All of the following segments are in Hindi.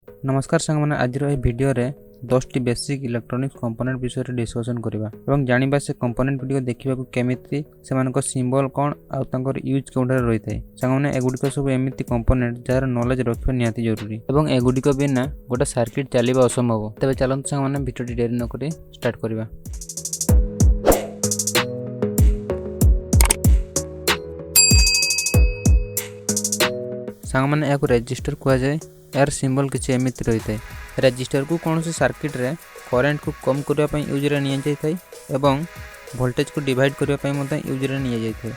नमस्कार सांग मैंने आज भिडियो रे 10 टी बेसिक इलेक्ट्रॉनिक्स कंपोनेंट विषय रे डिस्कशन करबा एवं जानिबा से कंपोनेंट वीडियो देखिबा को केमिति सेमानको सिंबल कोन आ तांकर यूज कोनरे रहितै सांग माने एगुडी सब एमिति कंपोनेंट जार नॉलेज रखिबा नियाती जरूरी एवं एगुडी को बिना गोटे सर्किट चलीबा असंभव। तबे चलंत सांग माने वीडियो देरी न करी स्टार्ट करबा। सांग माने याको रजिस्टर कुआ जाय। यार सिंबल किसी एमिति रही है। रजिस्टर को कौन से सर्किट रे करंट को कम करने यूज रे निया जाय एवं वोल्टेज को डिवाइड करने यूज रे निया जाय।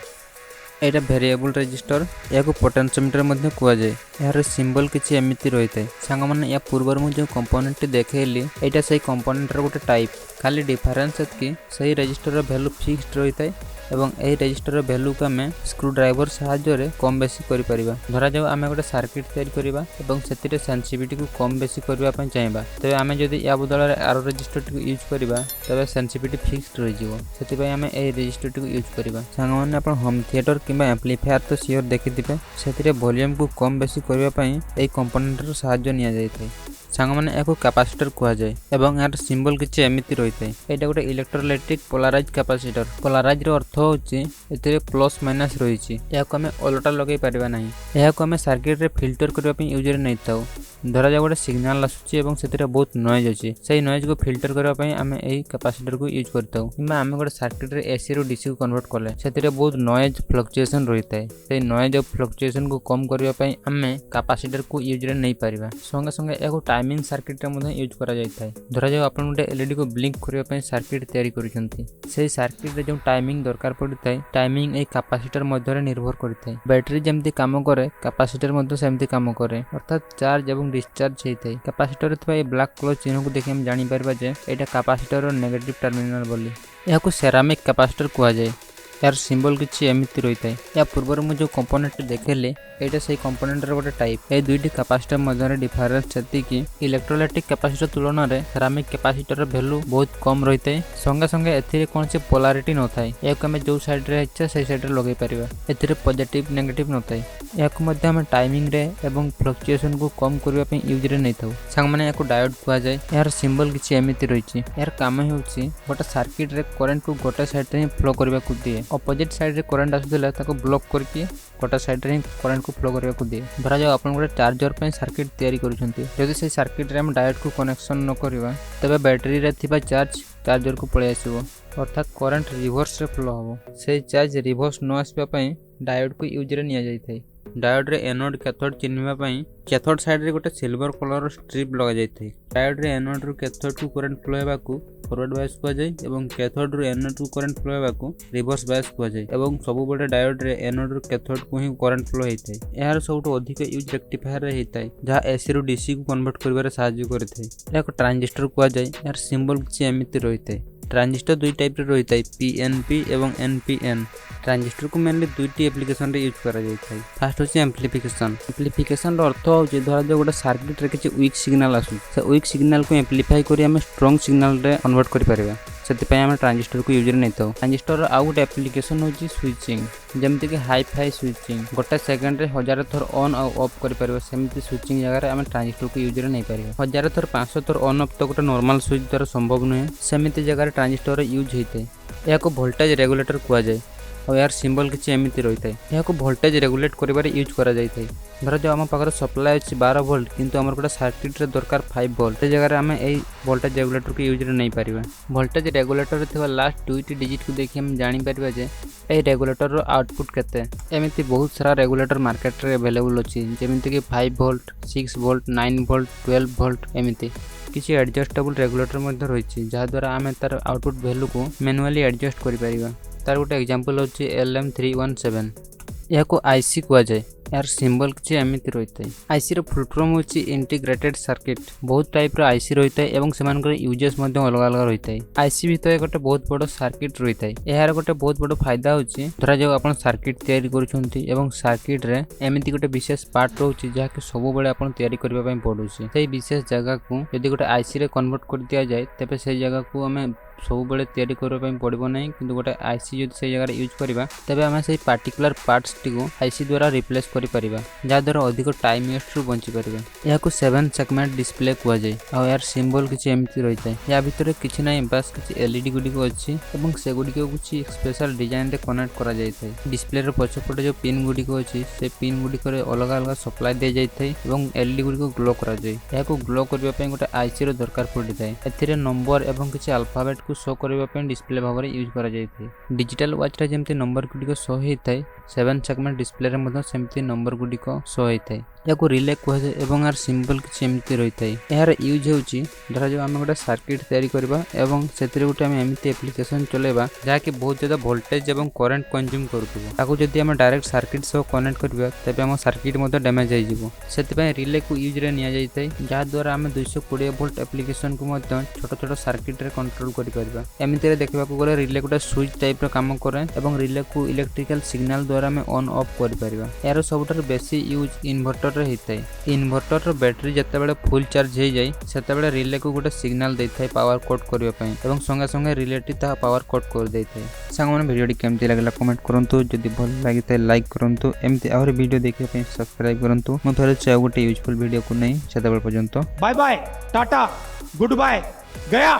एटा वेरिएबल रजिस्टर या पोटेंशियोमीटर मध्य कुआ जाय। यार सिंबल किसी एमिति रही है। सांग माने या पूर्व मु जो कंपोनेंट देखैली एटा सही कंपोनेंट रो गोटे टाइप खाली डिफरेंस एतकी सही रजिस्टर रो वैल्यू फिक्स्ड रही है एवं ए रजिस्टर वैल्यू को आम स्क्रू ड्राइवर साहाय्य रे कम बेसी करि परिबा। धरा जाऊ आम गोटे सर्किट तैयारी करिबा एवं सेतिरे सेंसिटिविटी को कम बेसी करबा पय चाहबा तबे आम जदि या बदल रे आरो रजिस्टर को यूज करिबा तबे सेंसिटिविटी फिक्स्ड रहि जिवो। सेति पय आम ए रजिस्टर को यूज करिबा। सांग माने अपन होम थिएटर किबा एम्प्लीफायर तो सियोर देखिथिबे सेतिरे वॉल्यूम को कम बेसी करबा पय ए कंपोनेंट रो साहाय्य निया जायथै। सांग माने एको कैपेसिटर कुआ जाय एवं यार सिंबल किछि एमिति रहितै। एटा गोटे इलेक्ट्रोलाइटिक पोलराइज कैपेसिटर। पोलराइज रो अर्थ होछि एतरे प्लस माइनस रहिछि। याको हमें उल्टा लगै परिबा नाही। याको हमें सर्किट रे फिल्टर करबा पय यूजर नै थाउ। धरा जा गोटे सिग्नल आसुछि एवं सेतरे बहुत नॉइज अछि सेही नॉइज को फिल्टर करबा पय हमें एही कैपेसिटर को यूज करताउ। किबा हमें गोटे सर्किट रे एसी रो डीसी को कन्वर्ट करले सेतरे बहुत नॉइज फ्लक्चुएशन रहितै। सेही नॉइज ऑफ फ्लक्चुएशन को कम करबा पय हमें कैपेसिटर को यूज रे नै परिबा। संगे संगे याको टाइमिंग सर्किट रे मध्ये यूज करा जायथाय। धरा जा आपण गोटे एलईडी को ब्लिंक करबा पय सर्किट तयारी करिसंती सेही सर्किट रे जो टाइमिंग दरकार पड़िथाय टाइमिंग ए कैपेसिटर मध्ये निर्भर करिथाय। बैटरी जेमती काम करे कैपेसिटर मध्ये सेमती काम करे अर्थात चार्ज एवं डिस्चार्ज हेइथाय। कैपेसिटर रे थवा ए ब्लैक कलर चिन्ह को देखि हम जानि परबा जे एटा कैपेसिटर रो नेगेटिव टर्मिनल बोली। याको सेरामिक कैपेसिटर कुआ जाय। यार सिंबल किछि एमिति रहिथाय। या पूर्वर मु जो कंपोनेंट देखले एटा सही कंपोनेंट रो गोटे टाइप। ए दुईटी कैपेसिटर मध्ये रे डिफरेंस छति कि इलेक्ट्रोलाइटिक कैपेसिटर तुलना रे सेरामिक कैपेसिटर रो वैल्यू बहुत कम रहिथाय। संगे संगे एथिरे कोन से पोलैरिटी न थाय। याको हम जो साइड रे इच्छा सही साइड रे लगै परिबा। एथिरे पॉजिटिव नेगेटिव न थाय। याको मध्ये हम टाइमिंग रे एवं फ्लक्चुएशन को कम करबा पय यूज रे नै थाउ। संग माने याको डायोड कुआ जाय। यार सिंबल किछि एमिति रहिछि। यार काम होछि गोटे सर्किट रे करंट को गोटे साइड रे फ्लो करबा को दिए। अपोजिट साइड रे करंट आसुतला ताको ब्लॉक करके गोटे साइड रे करंट को फ्लो करबा को दिए। धरा जाऊ आपण गोटे चार्जर पय सर्किट तयारी करूछंती जदि से सर्किट रे हम डायोड को कनेक्शन न करबा तबे बैटरी रे थिबा चार्ज चार्जर को पळे आसीबो अर्थात करंट रिवर्स रे फ्लो हबो। से चार्ज रिवर्स न आसबा पय डायोड को यूज रे निया जायथाय। डायोड रे एनोड कैथोड चिन्हबा पय कैथोड साइड रे गोटे सिल्वर कलर स्ट्रिप लगा जायथाय। डायोड रे एनोड रो कैथोड को करंट फ्लो हेबा को फॉरवर्ड बायस कुआ जाय एवं कैथोड रो एनोड को करंट फ्लो हेबा को रिवर्स बायस कुआ जाय एवं सब बडे डायोड रे एनोड रो कैथोड को ही करंट फ्लो हेतै। एहार सबटो अधिक यूज रेक्टिफायर रे हेतै जहा एसी रो डीसी को कन्वर्ट करबारे सहायता करथै। याको ट्रांजिस्टर कुआ जाय। यार सिंबल किछि एमिति रहितै। ट्रांजिस्टर दुई टाइप रे रहितै पीएनपी एवं एनपीएन। ट्रांजिस्टर को मेनली दुईटी एप्लिकेशन रे यूज करा जायथाय। फर्स्ट होछि एम्प्लीफिकेशन। एम्प्लीफिकेशन रो अर्थ होछि धरा जे गोटे सर्किट रे किछि वीक सिग्नल आसु से वीक सिग्नल को एम्प्लीफाई करी हम स्ट्रांग सिग्नल रे कन्वर्ट करि परिबा सेति पय हम ट्रांजिस्टर को यूज रे नैथौ। ट्रांजिस्टर रो आउ गोटे एप्लिकेशन होछि स्विचिंग जेमति कि हाई फाई स्विचिंग गोटे सेकंड रे 1000 थर ऑन और ऑफ करि परिबा सेमति स्विचिंग जगह रे हम ट्रांजिस्टर को यूज रे नै परिबा। 1000 थर 500 थर ऑन ऑफ तो गोटे नॉर्मल स्विच द्वारा संभव नै सेमति जगह रे ट्रांजिस्टर रे यूज हेतै। याको वोल्टेज रेगुलेटर कुआ जाय और यार सिंबल किछि एमिति रहितै। याको वोल्टेज रेगुलेट करिबारे यूज करा जायथै। धरा जो हम पाकर सप्लाई अछि 12 वोल्ट किंतु हमर गोटे सर्किट रे दरकार 5 वोल्ट ते जगह रे हम एई वोल्टेज रेगुलेटर के यूज रे नै परिबा। वोल्टेज रेगुलेटर रे थिबा लास्ट 2टी डिजिट को देखि हम जानि परिबा जे ए रेगुलेटर रो आउटपुट केते। एमिति बहुत सारा रेगुलेटर मार्केट रे अवेलेबल अछि जेमिति कि 5 वोल्ट 6 वोल्ट 9 वोल्ट 12 वोल्ट एमिति किछि एडजस्टेबल रेगुलेटर मध्ये रहिछि जहा द्वारा हम तार आउटपुट वैल्यू को मैनुअली एडजस्ट करि परिबा। तार गोटे एग्जांपल होछि LM317। याको आईसी कुआ जाय। यार सिंबल किछि एमिति रहितै। आईसी रो फुल फॉर्म होछि इंटीग्रेटेड सर्किट। बहुत टाइप रो आईसी रहितै एवं सेमानकर यूजेस मध्ये अलग अलग रहितै। आईसी भितर गोटे बहुत बड़ सर्किट रहितै। एहार गोटे बहुत बड़ फायदा होछि धरा जो आपण सर्किट तयारी करूछंती एवं सर्किट रे एमिति गोटे विशेष पार्ट रहउछि जहा कि सब बेले आपण तयारी करबा पय पडुछि। सेही विशेष जगह को यदि गोटे आईसी रे कन्वर्ट कर दिया जाय तबे सेही जगह को हमें सब बेले तैयारी करबा पई पड़िबो नै किंतु गोटे आईसी जदि से जगह यूज करबा तबे आमे से पार्टिकुलर पार्ट्स टिको आईसी द्वारा रिप्लेस करि परिबा जा द्वारा अधिक टाइम वेस्ट रु बंची परिबा। या को 7 सेगमेंट डिस्प्ले कुआ जाय आ यार सिंबल किछि एमति रहितै या भितरे किछि नै बस किछि एलईडी गुडी को अछि एवं से गुडी को किछि स्पेशल डिजाइन रे कनेक्ट करा जायथै। डिस्प्ले रे पछपटे जो पिन गुडी को अछि से पिन गुडी करे अलग अलग सप्लाई दे जायथै एवं एलईडी गुडी को ग्लो करा जाय। या को ग्लो करबा पई गोटे आईसी रो दरकार पड़ितै एथिरे नंबर एवं किछि अल्फाबेट को शो करबा पई डिस्प्ले भाबरे यूज करा जायथै। डिजिटल वॉच रे जेमति नंबर गुडी को शो हेतै 7 सेगमेंट डिस्प्ले रे मधो सेमति नंबर गुडी को शो हेतै। या को रिले को एवं यार सिंबल किछि एमति रहितै यार यूज होउची धरा जो हम गोटे सर्किट तयारी करबा एवं सेतिरे गोटे हम एमति एप्लीकेशन चलेबा जा कि बहुत ज्यादा वोल्टेज एवं करंट कंज्यूम करथुबो ताको जदि हम डायरेक्ट सर्किट सो कनेक्ट करबा तबे हम सर्किट मधो डैमेज होई जिवो सेति पय रिले को यूज रे निया जायतै जा द्वारा हम 220 वोल्ट एप्लीकेशन को मधो छोट छोट सर्किट रे कंट्रोल करि परबा। एमति रे देखबा को गले रिले गोटे स्विच टाइप रो काम करे एवं रिले को इलेक्ट्रिकल सिग्नल द्वारा हम ऑन ऑफ करि परबा। यार सबटर बेसी यूज इन्वर्टर रे हेतै। इन्वर्टर रो बैटरी जत्ते बेले फुल चार्ज हे जाय सेते बेले रिले को गोटे सिग्नल देथाय पावर कट करबा पई एवं संगे संगे रिलेटी ता पावर कट कर देथाय। संग मन वीडियो केमति लागला कमेंट करंतु जदि भल लागितै लाइक करंतु एमति और वीडियो देखै पई सब्सक्राइब करंतु। म फेर चाहे गोटे यूजफुल वीडियो को नै सेते बेले पर्यंत bye bye tata goodbye गया।